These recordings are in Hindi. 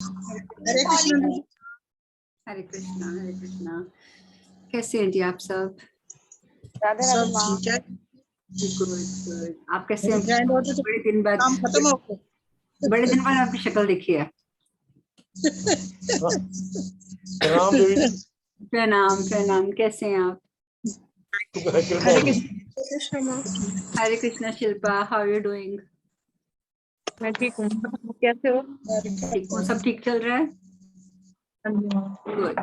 हरे कृष्ण। हरे कृष्णा, हरे कृष्णा। कैसे हैं जी आप सब? राधे राधे माँ। सब ठीक है। Good good. आप कैसे हैं? ग्रैंड डॉटर तो बड़े दिन बाद, काम खत्म हो गया। बड़े दिन बाद आपकी शक्ल देखी है। प्रणाम देवी। प्रणाम प्रणाम। कैसे हैं आप? हरे कृष्ण माँ। Hare Krishna Shilpa, how you doing? मैं ठीक हूँ, कैसे हो? ठीक हूँ, सब ठीक चल रहा है। Good good.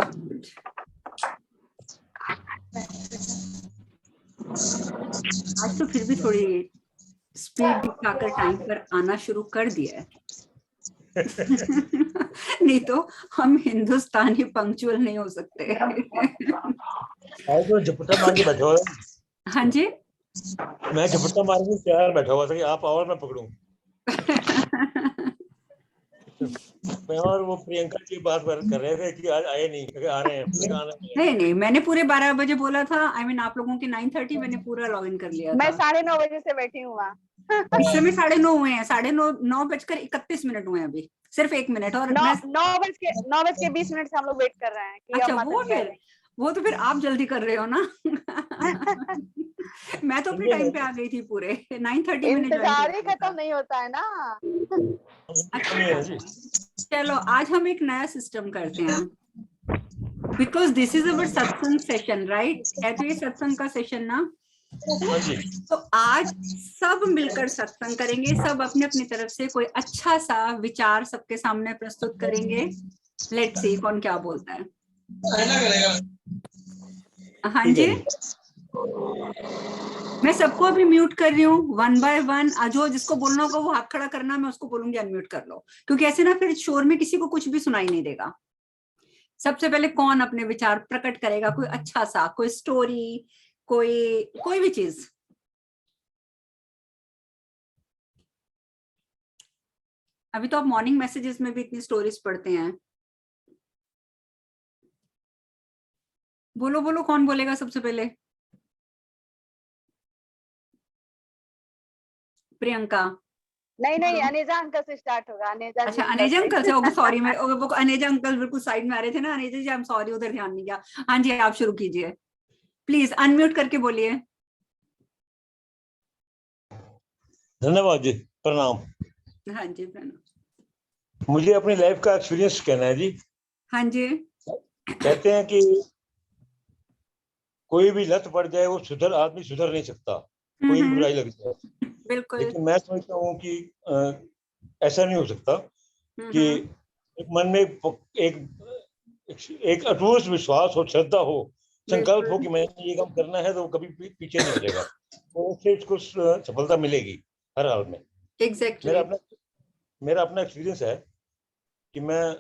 आज तो फिर भी थोड़ी स्पीड दिखाकर टाइम पर आना शुरू कर दिया है। नहीं तो हम हिंदुस्तानी पंक्चुअल नहीं हो सकते। आज तो झपट्टा मार के बैठा हुआ है। हाँ जी। मैं झपट्टा मार के तैयार बैठा हुआ था कि आप आओ और मैं पकड़ूं। मैं और वो प्रियंका जी बात कर रहे थे कि आज आए नहीं, कि आ रहे हैं। नहीं नहीं, मैंने पूरे 12 बजे बोला था। आई मीन आप लोगों की 9:30 मैंने पूरा लॉग इन कर लिया मैं था। 9:30 बजे से बैठी हूँ वहाँ। इस समय 9:30 हुए हैं। 9:31 हुए हैं अभी। सिर्फ 1 मिनट और 9:20 से हम लोग वेट कर रहे हैं कि अच्छा, अब माता जी आ जाएं। वो तो फिर आप जल्दी कर रहे हो ना। मैं तो अपने टाइम पे आ गई थी पूरे 9:30 मैंने ज्वाइन इंतजार ही किया था। खत्म नहीं होता है ना। अच्छा, चलो आज हम एक नया सिस्टम करते हैं। बिकॉज दिस इज अवर सत्संग सेशन, राइट? है तो ये सत्संग का सेशन ना। तो आज सब मिलकर सत्संग करेंगे। सब अपने अपनी तरफ से कोई अच्छा सा विचार सबके सामने प्रस्तुत करेंगे। लेट्स सी कौन क्या बोलता है। हाँ जी, मैं सबको अभी म्यूट कर रही हूँ 1 by 1। जो जिसको बोलना होगा वो हाथ खड़ा करना, मैं उसको बोलूंगी अनम्यूट कर लो, क्योंकि ऐसे ना फिर शोर में किसी को कुछ भी सुनाई नहीं देगा। सबसे पहले कौन अपने विचार प्रकट करेगा? कोई अच्छा सा, कोई स्टोरी, कोई भी चीज। अभी तो आप मॉर्निंग मैसेजेस में भी इतनी स्टोरीज पढ़ते हैं। बोलो बोलो, कौन बोलेगा सबसे पहले? प्रियंका। नहीं, अनेजा अंकल से स्टार्ट होगा। अनेजा जी अच्छा, अंकल अनेजा से। अंकल से। ओके सॉरी, मैं वो अनेजा अंकल बिल्कुल साइड में आ रहे थे ना। अनेजा जी आई एम सॉरी, उधर ध्यान नहीं गया। हाँ जी, आप शुरू कीजिए प्लीज, अनम्यूट करके बोलिए। धन्यवाद जी, प्रणाम। हाँ जी, प्रणाम। मुझे अपनी लाइफ का एक्सपीरियंस कहना है जी। हाँ जी। कहते हैं कि कोई भी लत पड़ जाए वो आदमी सुधर नहीं सकता, कोई भी बुराई लग जाए। बिल्कुल। लेकिन मैं समझता हूँ कि ऐसा नहीं हो सकता कि एक मन में एक अटूट विश्वास हो, श्रद्धा हो, संकल्प हो कि मैंने ये काम करना है, तो कभी पीछे नहीं हटेगा। तो उससे उसको सफलता मिलेगी हर हाल में। एग्जैक्टली। मेरा अपना एक्सपीरियंस है कि मैं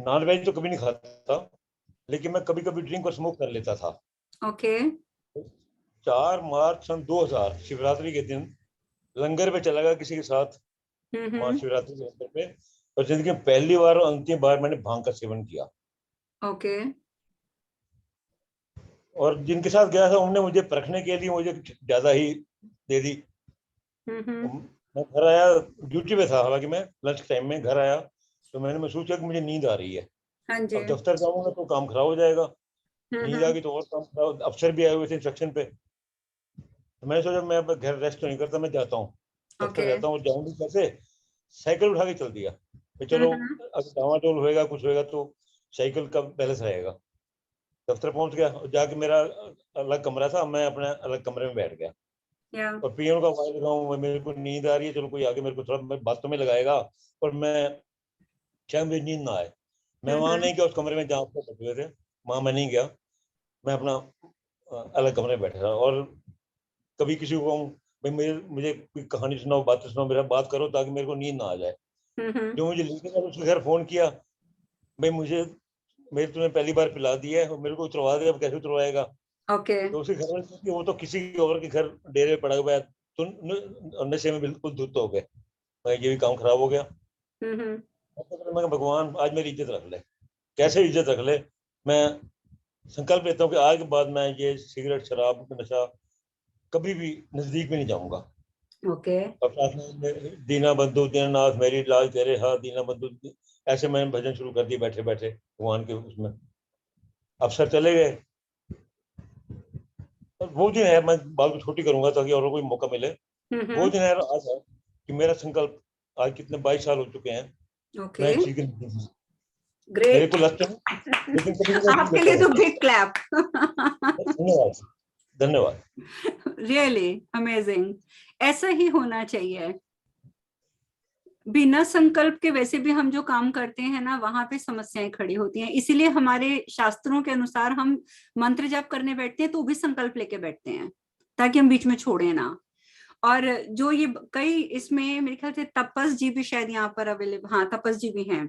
नॉन वेज तो कभी नहीं खाता, लेकिन मैं कभी कभी ड्रिंक और स्मोक कर लेता था। ओके। 4 मार्च सन 2000 शिवरात्रि के दिन लंगर पे चला गया किसी के साथ, महाशिवरात्रि के लंगर पे, और जिंदगी में पहली बार और अंतिम बार मैंने भांग का सेवन किया। ओके। और जिनके साथ गया था उन्होंने मुझे परखने के लिए मुझे ज्यादा ही दे दी। मैं घर आया, ड्यूटी पे था, हालांकि मैं लंच टाइम में घर आया तो मैंने महसूस किया कि मुझे नींद आ रही है। हाँ जी। अब दफ्तर जाऊंगा तो काम खराब हो जाएगा, नींद आ गई तो और काम खराब। अफसर भी आए हुए थे इंस्ट्रक्शन पे, तो मैंने सोचा मैं अब घर रेस्ट तो नहीं करता, मैं जाता हूँ दफ्तर जाता हूँ। जाऊंगी कैसे? साइकिल उठा के चल दिया कि चलो अगर डावाडोल होएगा, कुछ होएगा तो साइकिल का बैलेंस रहेगा। दफ्तर पहुंच गया, जाके मेरा अलग कमरा था, मैं अपने अलग कमरे में बैठ गया और पीएम का आवाज लगाऊं, मेरे को नींद आ रही है, चलो कोई आके मेरे को थोड़ा बातों में लगाएगा और मैं शायद मुझे नींद ना आए। मैं वहां नहीं गया, उस कमरे में जहाँ पर बैठे हुए थे वहां मैं नहीं गया, मैं अपना अलग कमरे में बैठा था। और कभी किसी को कहूँ भाई मुझे कोई कहानी सुनाओ, बातें सुनाओ, मेरा बात करो ताकि मेरे को नींद ना आ जाए। जो मुझे लेके गया उसके घर फोन किया, भाई मेरे तुमने पहली बार पिला दिया है, मेरे को उतरवा दे, अब कैसे उतरवाएगा? तो उसके घर में वो तो किसी और के घर डेरे पड़ा हुआ है, तो नशे में बिल्कुल धुत हो गए। ये भी काम खराब हो गया। मैं भगवान आज मेरी इज्जत रख ले, कैसे इज्जत रख ले। मैं संकल्प लेता हूँ कि आज के बाद मैं ये सिगरेट शराब नशा कभी भी नजदीक में नहीं जाऊंगा। ओके। दीना बंधु दीननाथ मेरी लाज तेरे हाथ, दीना बंधु ऐसे मैंने भजन शुरू कर दिया बैठे बैठे भगवान के उसमें। अफसर चले गए, वो दिन है, मैं बात को छोटी करूंगा ताकि और कोई मौका मिले। वो दिन है आज है कि मेरा संकल्प, आज कितने 22 साल हो चुके हैं, ओके, मैं चीज मेरे ग्रेट, को लगता है, लेकिन कभी आपके लिए तो बिग क्लैप। धन्यवाद, धन्यवाद। रियली अमेजिंग, ऐसा ही होना चाहिए। बिना संकल्प के वैसे भी हम जो काम करते हैं ना, वहां पे समस्याएं खड़ी होती हैं। इसीलिए हमारे शास्त्रों के अनुसार हम मंत्र जाप करने बैठते हैं तो भी संकल्प लेके बैठते हैं, ताकि हम बीच में छोड़े ना। और जो ये कई इसमें मेरे ख्याल से तपस जी भी शायद यहाँ पर अवेलेबल, हाँ तपस जी भी हैं।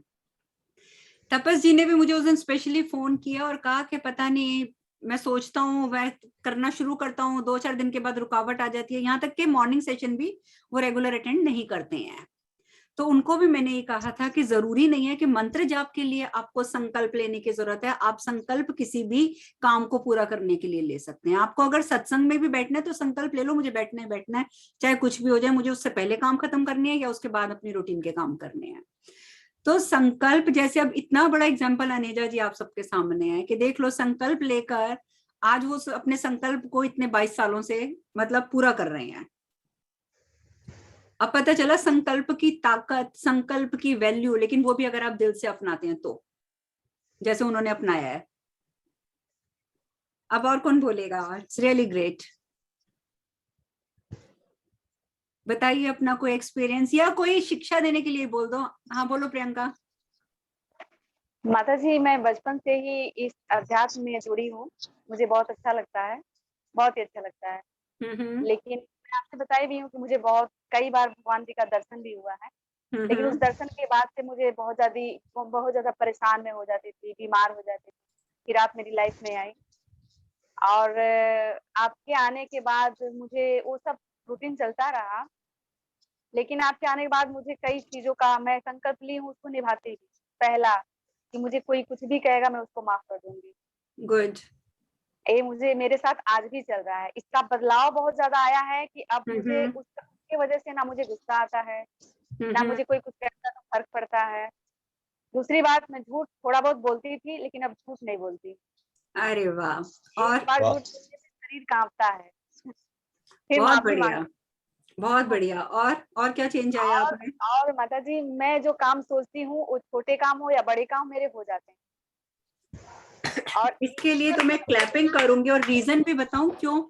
तपस जी ने भी मुझे उस दिन स्पेशली फोन किया और कहा कि पता नहीं, मैं सोचता हूँ, मैं करना शुरू करता हूँ, 2-4 दिन के बाद रुकावट आ जाती है, यहाँ तक कि मॉर्निंग सेशन भी वो रेगुलर अटेंड नहीं करते हैं। तो उनको भी मैंने ये कहा था कि जरूरी नहीं है कि मंत्र जाप के लिए आपको संकल्प लेने की जरूरत है, आप संकल्प किसी भी काम को पूरा करने के लिए ले सकते हैं। आपको अगर सत्संग में भी बैठना है तो संकल्प ले लो, मुझे बैठना है बैठना है, चाहे कुछ भी हो जाए, मुझे उससे पहले काम खत्म करने हैं या उसके बाद अपनी रूटीन के काम करने हैं। तो संकल्प, जैसे अब इतना बड़ा एग्जाम्पल अनेजा जी आप सबके सामने है कि देख लो, संकल्प लेकर आज वो अपने संकल्प को इतने 22 सालों से मतलब पूरा कर रहे हैं। अब पता चला संकल्प की ताकत, संकल्प की वैल्यू, लेकिन वो भी अगर आप दिल से अपनाते हैं तो, जैसे उन्होंने अपनाया है। अब और कौन बोलेगा? It's really great. बताइए अपना कोई एक्सपीरियंस या कोई शिक्षा देने के लिए बोल दो। हाँ बोलो प्रियंका। माता जी, मैं बचपन से ही इस अध्यात्म में जुड़ी हूँ, मुझे बहुत अच्छा लगता है, बहुत ही अच्छा लगता है। लेकिन मैं आपसे बताई भी हूँ कि मुझे बहुत कई बार भगवान जी का दर्शन भी हुआ है, लेकिन उस दर्शन के बाद से मुझे बहुत ज्यादा परेशान में हो जाती थी, बीमार हो जाती थी। फिर आप मेरी लाइफ में आई और आपके आने के बाद मुझे वो सब रूटीन चलता रहा, लेकिन आपके आने के बाद मुझे कई चीजों का मैं संकल्प ली हूँ, उसको निभाती थी। पहला कि मुझे कोई कुछ भी कहेगा मैं उसको माफ कर दूंगी। गुड। ये मुझे मेरे साथ आज भी चल रहा है। इसका बदलाव बहुत ज्यादा आया है कि अब मुझे उसकी वजह से ना मुझे गुस्सा आता है, ना मुझे कोई कुछ कहता तो फर्क पड़ता है। दूसरी बात, मैं झूठ थोड़ा बहुत बोलती थी, लेकिन अब झूठ नहीं बोलती। अरे वाह, और एक बार झूठ बोलने से शरीर कांपता है। फिर बहुत माफी बढ़िया, मांगती। बहुत बढ़िया। और क्या चेंज आया आप में? और माता जी, मैं जो काम सोचती हूँ, वो छोटे काम हो या बड़े काम, मेरे हो जाते हैं। और इसके लिए तो मैं क्लैपिंग करूंगी, और रीजन भी बताऊं क्यों।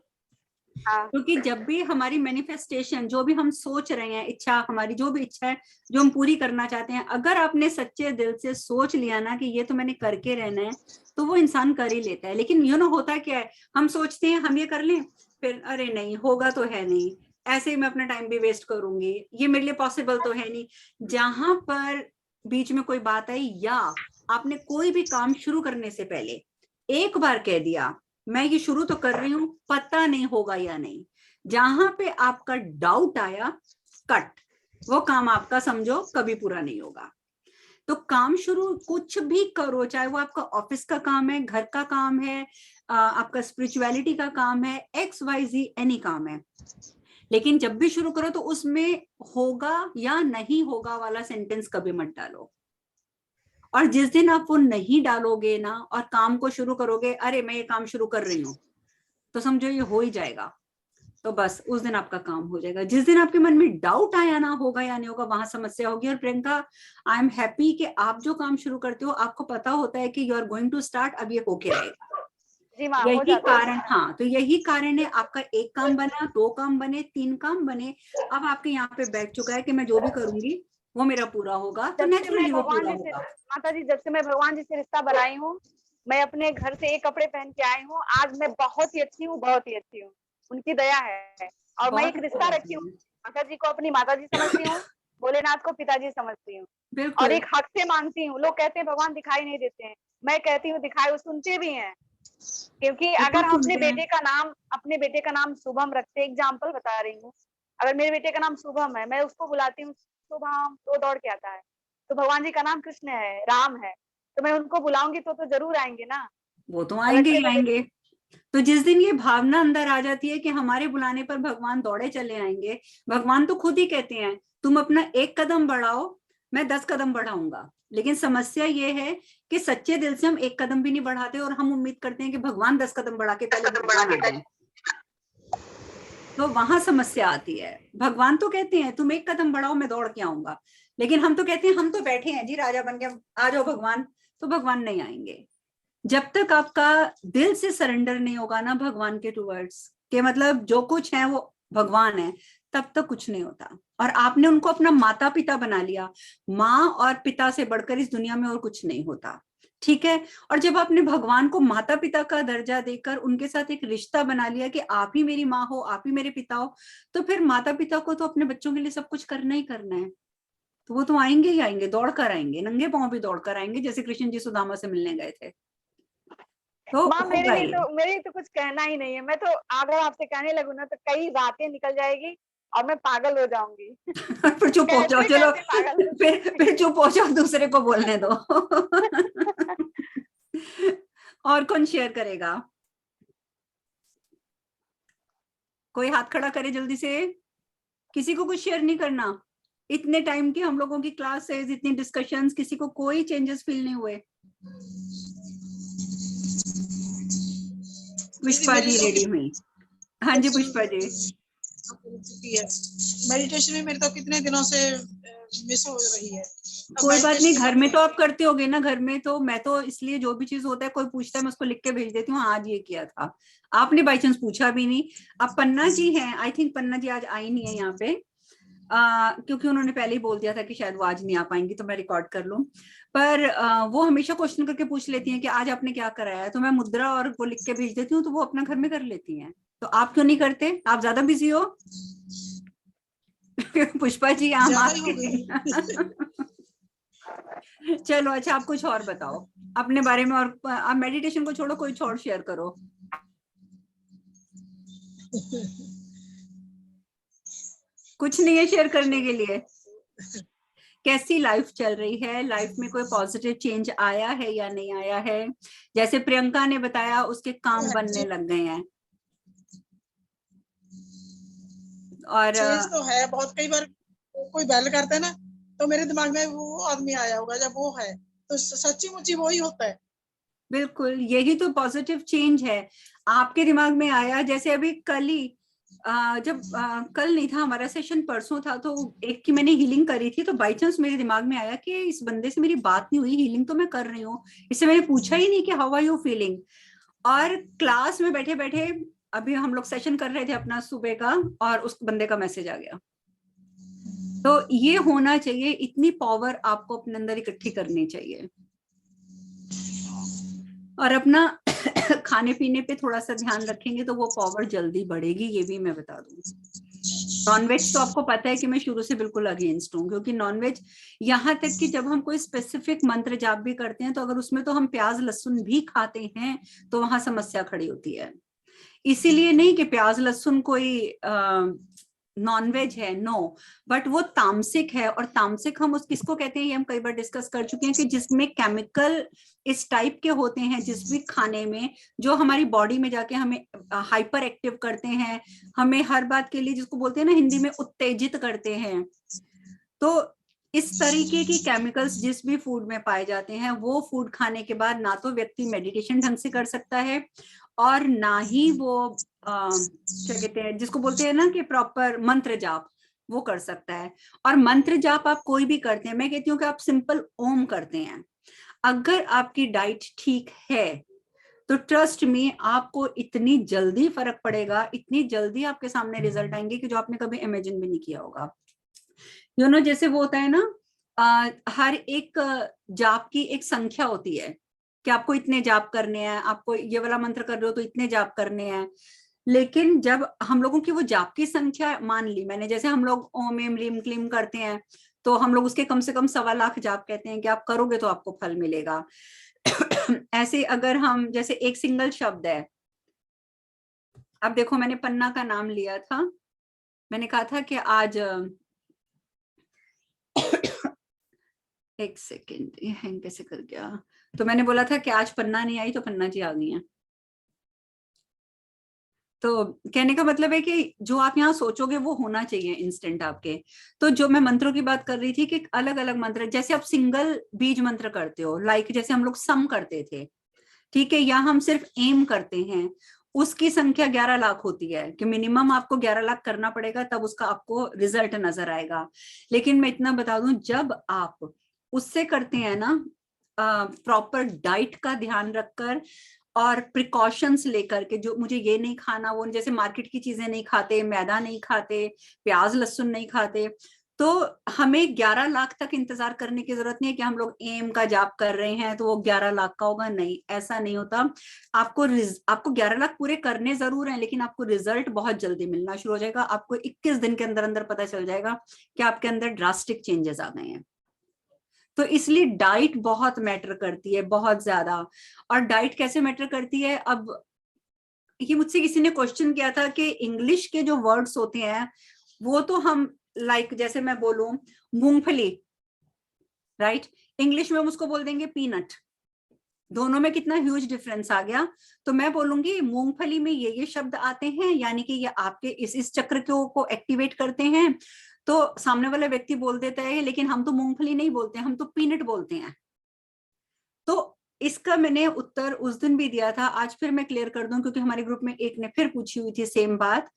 हाँ, क्योंकि जब भी हमारी मैनिफेस्टेशन, जो भी हम सोच रहे हैं, इच्छा, हमारी जो भी इच्छा है जो हम पूरी करना चाहते हैं, अगर आपने सच्चे दिल से सोच लिया ना कि ये तो मैंने करके रहना है, तो वो इंसान कर ही लेता है। लेकिन होता क्या है, हम सोचते हैं हम ये कर लें, फिर अरे नहीं होगा तो है नहीं, ऐसे ही मैं अपना टाइम भी वेस्ट करूंगी, ये मेरे लिए पॉसिबल तो है नहीं। जहां पर बीच में कोई बात आई, या आपने कोई भी काम शुरू करने से पहले एक बार कह दिया मैं ये शुरू तो कर रही हूं, पता नहीं होगा या नहीं, जहां पे आपका डाउट आया, कट, वो काम आपका समझो कभी पूरा नहीं होगा। तो काम शुरू कुछ भी करो, चाहे वो आपका ऑफिस का काम है, घर का काम है, आपका स्पिरिचुअलिटी का काम है, XYZ एनी काम है, लेकिन जब भी शुरू करो तो उसमें होगा या नहीं होगा वाला सेंटेंस कभी मत डालो। और जिस दिन आप वो नहीं डालोगे ना और काम को शुरू करोगे, अरे मैं ये काम शुरू कर रही हूँ, तो समझो ये हो ही जाएगा, तो बस उस दिन आपका काम हो जाएगा। जिस दिन आपके मन में डाउट आया ना होगा या नहीं होगा, वहां समस्या होगी। और प्रियंका, आई एम हैप्पी कि आप जो काम शुरू करते हो आपको पता होता है कि you are going to start, अब ये होके रहेगा। जी माँ, हो यही जाता है। कारण, हाँ, तो यही कारण है आपका एक काम बना, 2 काम बने, 3 काम बने, अब आपके यहाँ पे बैठ चुका है कि मैं जो भी करूंगी वो मेरा पूरा होगा, तो जब से मैं नेचुरली वो भगवान पूरा जी से, होगा। माता जी, जब से मैं भगवान जी से रिश्ता बनाई हूँ, मैं अपने घर से एक कपड़े पहन के आई हूँ, आज मैं बहुत ही अच्छी हूँ, बहुत ही अच्छी हूँ। उनकी दया है। और मैं बहुत एक अच्छी रिश्ता बात रखी हूँ, है। माता जी को अपनी माता जी समझती हूँ, भोलेनाथ को पिताजी समझती हूँ, और बिल्कुल। एक हक से मांगती हूँ। लोग कहते हैं भगवान दिखाई नहीं देते हैं, मैं कहती हूँ दिखाई, वो सुनते भी हैं। क्योंकि अगर हम अपने बेटे का नाम शुभम रखते, एग्जाम्पल बता रही हूँ, अगर मेरे बेटे का नाम शुभम है, मैं उसको बुलाती हूँ शुभम, तो दौड़ के आता है। तो भगवान जी का नाम कृष्ण है, राम है, तो मैं उनको बुलाऊंगी तो जरूर आएंगे ना। वो तो आएंगे ही आएंगे। तो जिस दिन ये भावना अंदर आ जाती है कि हमारे बुलाने पर भगवान दौड़े चले आएंगे, भगवान तो खुद ही कहते हैं तुम अपना 1 कदम बढ़ाओ, मैं 10 कदम बढ़ाऊंगा। लेकिन समस्या ये है कि सच्चे दिल से हम एक कदम भी नहीं बढ़ाते और हम उम्मीद करते हैं कि भगवान 10 कदम बढ़ा के पहले भगवान आ जाए। तो वहां समस्या आती है। भगवान तो कहते हैं तुम एक कदम बढ़ाओ मैं दौड़ के आऊंगा, लेकिन हम तो कहते हैं हम तो बैठे हैं जी राजा बन के, आ जाओ भगवान। तो भगवान नहीं आएंगे जब तक आपका दिल से सरेंडर नहीं होगा ना भगवान के टूवर्ड्स, के मतलब जो कुछ है वो भगवान है, तब तक कुछ नहीं होता। और आपने उनको अपना माता पिता बना लिया, माँ और पिता से बढ़कर इस दुनिया में और कुछ नहीं होता, ठीक है। और जब आपने भगवान को माता पिता का दर्जा देकर उनके साथ एक रिश्ता बना लिया कि आप ही मेरी माँ हो, आप ही मेरे पिता हो, तो फिर माता पिता को तो अपने बच्चों के लिए सब कुछ करना ही करना है। तो वो तो आएंगे ही आएंगे, दौड़ कर आएंगे, नंगे पांव भी दौड़ कर आएंगे, जैसे कृष्ण जी सुदामा से मिलने गए थे। तो माँ मेरे तो कुछ कहना ही नहीं है। मैं तो अगर आपसे कहने लगूँ ना तो कई बातें निकल जाएगी और मैं पागल हो जाऊंगी। फिर चुप हो जाओ, चलो फिर चुप हो जाओ, दूसरे को बोलने दो। और कौन शेयर करेगा? कोई हाथ खड़ा करे जल्दी से। किसी को कुछ शेयर नहीं करना? इतने टाइम की हम लोगों की क्लासेस, इतनी डिस्कशंस, किसी को कोई चेंजेस फील नहीं हुए? पुष्पा जी रेडी हुई? हाँ जी पुष्पा जी। मेडिटेशन में मेरे तो कितने दिनों से मिस हो रही है। कोई बात नहीं, घर में तो आप करते होगे ना। घर में तो मैं तो इसलिए जो भी चीज होता है कोई पूछता है मैं उसको लिख के भेज देती हूँ, आज ये किया था। आपने बाई चांस पूछा भी नहीं। अब पन्ना जी हैं, आई थिंक पन्ना जी आज आई नहीं है यहाँ पे, क्योंकि उन्होंने पहले ही बोल दिया था कि शायद वो आज नहीं आ पाएंगी, तो मैं रिकॉर्ड कर लूं। पर वो हमेशा क्वेश्चन करके पूछ लेती हैं कि आज आपने क्या कराया है, तो मैं मुद्रा और वो लिख के भेज देती हूँ, तो वो अपना घर में कर लेती हैं। तो आप क्यों नहीं करते? आप ज्यादा बिजी हो? पुष्पा जी हम आपके चलो अच्छा, आप कुछ और बताओ अपने बारे में। और आप मेडिटेशन को छोड़ो, कोई और शेयर करो। कुछ नहीं है शेयर करने के लिए? कैसी लाइफ चल रही है? लाइफ में कोई पॉजिटिव चेंज आया है या नहीं आया है? जैसे प्रियंका ने बताया उसके काम बनने लग गए हैं। और चेंज तो है बहुत। कई बार कोई बेल करता है ना तो मेरे दिमाग में वो आदमी आया होगा, जब वो है तो सच्ची मुच्ची वो ही होता है। बिल्कुल यही तो पॉजिटिव चेंज है, आपके दिमाग में आया। जैसे अभी कल ही जब कल नहीं था हमारा सेशन, परसों था, तो एक की मैंने हीलिंग करी थी, तो बाई चांस मेरे दिमाग में आया कि इस बंदे से मेरी बात नहीं हुई, हीलिंग तो मैं कर रही हूँ, इससे मैंने पूछा ही नहीं कि हाउ आर यू फीलिंग। और क्लास में बैठे बैठे अभी हम लोग सेशन कर रहे थे अपना सुबह का, और उस बंदे का मैसेज आ गया। तो ये होना चाहिए, इतनी पावर आपको अपने अंदर इकट्ठी करनी चाहिए। और अपना खाने पीने पे थोड़ा सा ध्यान रखेंगे तो वो पावर जल्दी बढ़ेगी, ये भी मैं बता दूं। नॉनवेज तो आपको पता है कि मैं शुरू से बिल्कुल अगेंस्ट हूँ, क्योंकि नॉनवेज, यहाँ तक कि जब हम कोई स्पेसिफिक मंत्र जाप भी करते हैं तो अगर उसमें तो हम प्याज लहसुन भी खाते हैं तो वहां समस्या खड़ी होती है। इसीलिए नहीं कि प्याज लहसुन कोई नॉनवेज है, नो, बट वो तामसिक है। और तामसिक हम उस किसको कहते हैं ये हम कई बार डिस्कस कर चुके हैं, कि जिसमें केमिकल इस टाइप के होते हैं जिस भी खाने में, जो हमारी बॉडी में जाके हमें हाइपर एक्टिव करते हैं, हमें हर बात के लिए, जिसको बोलते हैं ना हिंदी में, उत्तेजित करते हैं। तो इस तरीके की केमिकल्स जिस भी फूड में पाए जाते हैं, वो फूड खाने के बाद ना तो व्यक्ति मेडिटेशन ढंग से कर सकता है, और ना ही वो क्या कहते हैं, जिसको बोलते हैं ना कि प्रॉपर मंत्र जाप, वो कर सकता है। और मंत्र जाप आप कोई भी करते हैं, मैं कहती हूँ कि आप सिंपल ओम करते हैं, अगर आपकी डाइट ठीक है तो ट्रस्ट मी आपको इतनी जल्दी फर्क पड़ेगा, इतनी जल्दी आपके सामने रिजल्ट आएंगे कि जो आपने कभी इमेजिन भी नहीं किया होगा। यू नो, जैसे वो होता है ना, हर एक जाप की एक संख्या होती है कि आपको इतने जाप करने हैं, आपको ये वाला मंत्र कर रहे हो तो इतने जाप करने हैं। लेकिन जब हम लोगों की वो जाप की संख्या मान ली मैंने, जैसे हम लोग ओम एम लीम क्लीम करते हैं तो हम लोग उसके कम से कम 1.25 लाख जाप कहते हैं कि आप करोगे तो आपको फल मिलेगा। ऐसे अगर हम, जैसे एक सिंगल शब्द है, अब देखो मैंने पन्ना का नाम लिया था, मैंने कहा था कि आज एक सेकेंड, ये हैंग कैसे कर गया, तो मैंने बोला था कि आज पन्ना नहीं आई तो पन्ना जी आ गई हैं। तो कहने का मतलब है कि जो आप यहाँ सोचोगे वो होना चाहिए इंस्टेंट आपके। तो जो मैं मंत्रों की बात कर रही थी कि अलग अलग मंत्र, जैसे आप सिंगल बीज मंत्र करते हो, लाइक जैसे हम लोग सम करते थे, ठीक है, या हम सिर्फ एम करते हैं, उसकी संख्या 11 लाख होती है कि मिनिमम आपको 11 लाख करना पड़ेगा तब उसका आपको रिजल्ट नजर आएगा। लेकिन मैं इतना बता दूं, जब आप उससे करते हैं ना, प्रॉपर डाइट का ध्यान रखकर और प्रिकॉशंस लेकर के, जो मुझे ये नहीं खाना, वो जैसे मार्केट की चीजें नहीं खाते, मैदा नहीं खाते, प्याज लहसुन नहीं खाते, तो हमें 11 लाख तक इंतजार करने की जरूरत नहीं है कि हम लोग एम का जाप कर रहे हैं तो वो 11 लाख का होगा। नहीं, ऐसा नहीं होता। आपको 11 लाख पूरे करने जरूर हैं, लेकिन आपको रिजल्ट बहुत जल्दी मिलना शुरू हो जाएगा। आपको 21 दिन के अंदर अंदर पता चल जाएगा कि आपके अंदर ड्रास्टिक चेंजेस आ गए हैं। तो इसलिए डाइट बहुत मैटर करती है, बहुत ज्यादा। और डाइट कैसे मैटर करती है, अब ये मुझसे किसी ने क्वेश्चन किया था कि इंग्लिश के जो वर्ड्स होते हैं वो तो हम लाइक जैसे मैं बोलूं मूंगफली, राइट, इंग्लिश में हम उसको बोल देंगे पीनट। दोनों में कितना ह्यूज डिफरेंस आ गया। तो मैं बोलूंगी मूंगफली में ये शब्द आते हैं, यानी कि ये आपके इस चक्र को एक्टिवेट करते हैं। तो सामने वाला व्यक्ति बोल देता है लेकिन हम तो मूंगफली नहीं बोलते, हम तो पीनट बोलते हैं। तो इसका मैंने उत्तर उस दिन भी दिया था, आज फिर मैं क्लियर कर दूं, क्योंकि हमारे ग्रुप में एक ने फिर पूछी हुई थी सेम बात,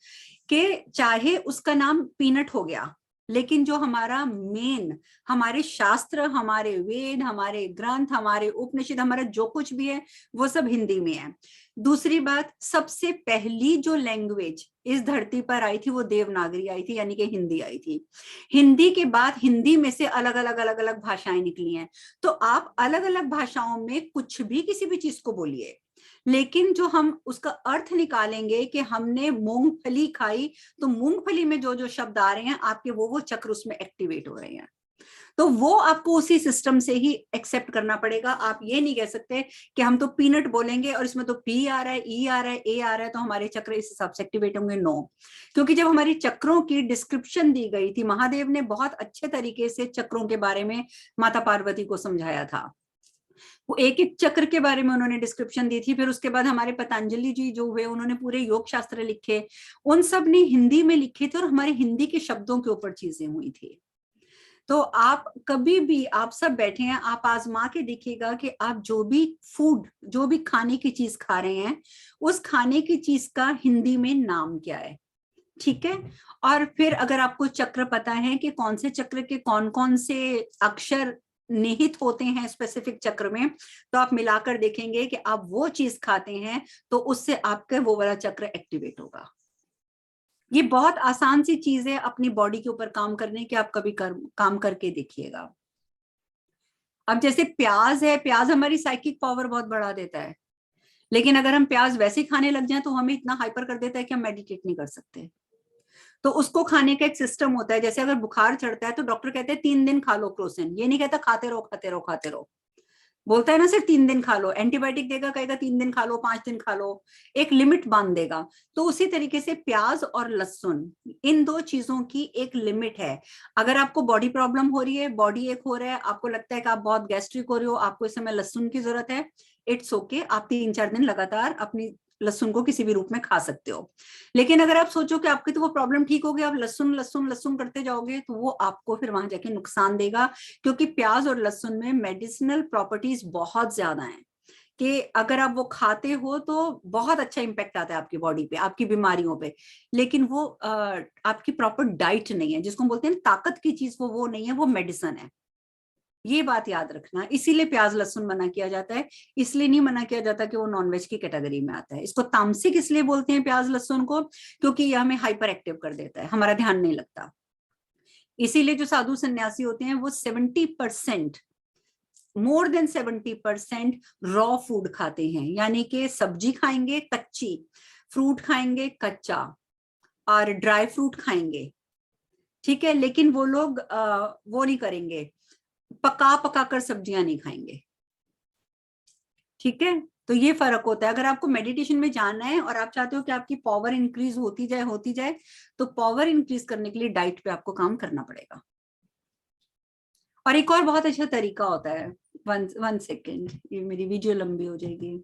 कि चाहे उसका नाम पीनट हो गया, लेकिन जो हमारा मेन, हमारे शास्त्र, हमारे वेद, हमारे ग्रंथ, हमारे उपनिषद, हमारा जो कुछ भी है वो सब हिंदी में है। दूसरी बात, सबसे पहली जो लैंग्वेज इस धरती पर आई थी वो देवनागरी आई थी, यानी कि हिंदी आई थी। हिंदी के बाद हिंदी में से अलग अलग भाषाएं निकली हैं। तो आप अलग अलग भाषाओं में कुछ भी किसी भी चीज को बोलिए, लेकिन जो हम उसका अर्थ निकालेंगे कि हमने मूंगफली खाई, तो मूंगफली में जो जो शब्द आ रहे हैं आपके वो चक्र उसमें एक्टिवेट हो रहे हैं। तो वो आपको उसी सिस्टम से ही एक्सेप्ट करना पड़ेगा। आप ये नहीं कह सकते कि हम तो पीनट बोलेंगे और इसमें तो पी आ रहा है, ई आ रहा है, ए आ रहा है, तो हमारे चक्र इस हिसाब से एक्टिवेट होंगे। नो, क्योंकि जब हमारी चक्रों की डिस्क्रिप्शन दी गई थी, महादेव ने बहुत अच्छे तरीके से चक्रों के बारे में माता पार्वती को समझाया था। वो एक एक चक्र के बारे में उन्होंने डिस्क्रिप्शन दी थी। फिर उसके बाद हमारे पतंजलि जी जो हुए, उन्होंने पूरे योग शास्त्र लिखे, उन सब ने हिंदी में लिखे थे और हमारे हिंदी के शब्दों के ऊपर चीजें हुई थी। तो आप कभी भी, आप सब बैठे हैं, आप आजमा के देखिएगा कि आप जो भी फूड, जो भी खाने की चीज खा रहे हैं, उस खाने की चीज का हिंदी में नाम क्या है, ठीक है। और फिर अगर आपको चक्र पता है कि कौन से चक्र के कौन कौन से अक्षर निहित होते हैं स्पेसिफिक चक्र में, तो आप मिलाकर देखेंगे कि आप वो चीज खाते हैं तो उससे आपका वो वाला चक्र एक्टिवेट होगा। ये बहुत आसान सी चीज है अपनी बॉडी के ऊपर काम करने की, आप कभी काम करके देखिएगा। अब जैसे प्याज है, प्याज हमारी साइकिक पावर बहुत बढ़ा देता है, लेकिन अगर हम प्याज वैसे ही खाने लग जाएं तो हमें इतना हाइपर कर देता है कि हम मेडिटेट नहीं कर सकते। तो उसको खाने का एक सिस्टम होता है। जैसे अगर बुखार चढ़ता है तो डॉक्टर कहते हैं 3 दिन खा लो क्रोसिन, ये नहीं कहता खाते रहो खाते रहो खाते रहो, बोलता है ना सिर्फ 3 दिन खा लो। एंटीबायोटिक देगा, कहेगा 3 दिन खा लो, 5 दिन खा लो, एक लिमिट बांध देगा। तो उसी तरीके से प्याज और लहसुन, इन दो चीजों की एक लिमिट है। अगर आपको बॉडी प्रॉब्लम हो रही है, बॉडी एक हो रहा है, आपको लगता है कि आप बहुत गैस्ट्रिक हो रहे हो, आपको इस समय लहसुन की जरूरत है, इट्स ओके, आप 3-4 दिन लगातार अपनी लहसुन को किसी भी रूप में खा सकते हो। लेकिन अगर आप सोचो कि आपकी तो वो प्रॉब्लम ठीक हो गई, आप लहसुन लहसुन लहसुन करते जाओगे, तो वो आपको फिर वहां जाके नुकसान देगा। क्योंकि प्याज और लहसुन में मेडिसिनल प्रॉपर्टीज बहुत ज्यादा हैं कि अगर आप वो खाते हो तो बहुत अच्छा इंपैक्ट आता है आपकी बॉडी पे, आपकी बीमारियों पे। लेकिन वो आपकी प्रॉपर डाइट नहीं है, जिसको हम बोलते हैं ताकत की चीज, वो नहीं है, वो मेडिसिन है। ये बात याद रखना। इसीलिए प्याज लहसुन मना किया जाता है। इसलिए नहीं मना किया जाता कि वो नॉनवेज की कैटेगरी में आता है। इसको तामसिक इसलिए बोलते हैं प्याज लहसुन को, क्योंकि ये हमें हाइपर एक्टिव कर देता है, हमारा ध्यान नहीं लगता। इसीलिए जो साधु सन्यासी होते हैं वो 70%, मोर देन 70% रॉ फूड खाते हैं, यानी कि सब्जी खाएंगे कच्ची, फ्रूट खाएंगे कच्चा, और ड्राई फ्रूट खाएंगे, ठीक है। लेकिन वो लोग वो नहीं करेंगे, पका कर सब्जियां नहीं खाएंगे, ठीक है। तो ये फर्क होता है। अगर आपको मेडिटेशन में जाना है और आप चाहते हो कि आपकी पावर इंक्रीज होती जाए, तो पावर इंक्रीज करने के लिए डाइट पे आपको काम करना पड़ेगा। और एक और बहुत अच्छा तरीका होता है, वन सेकेंड, ये मेरी वीडियो लंबी हो जाएगी।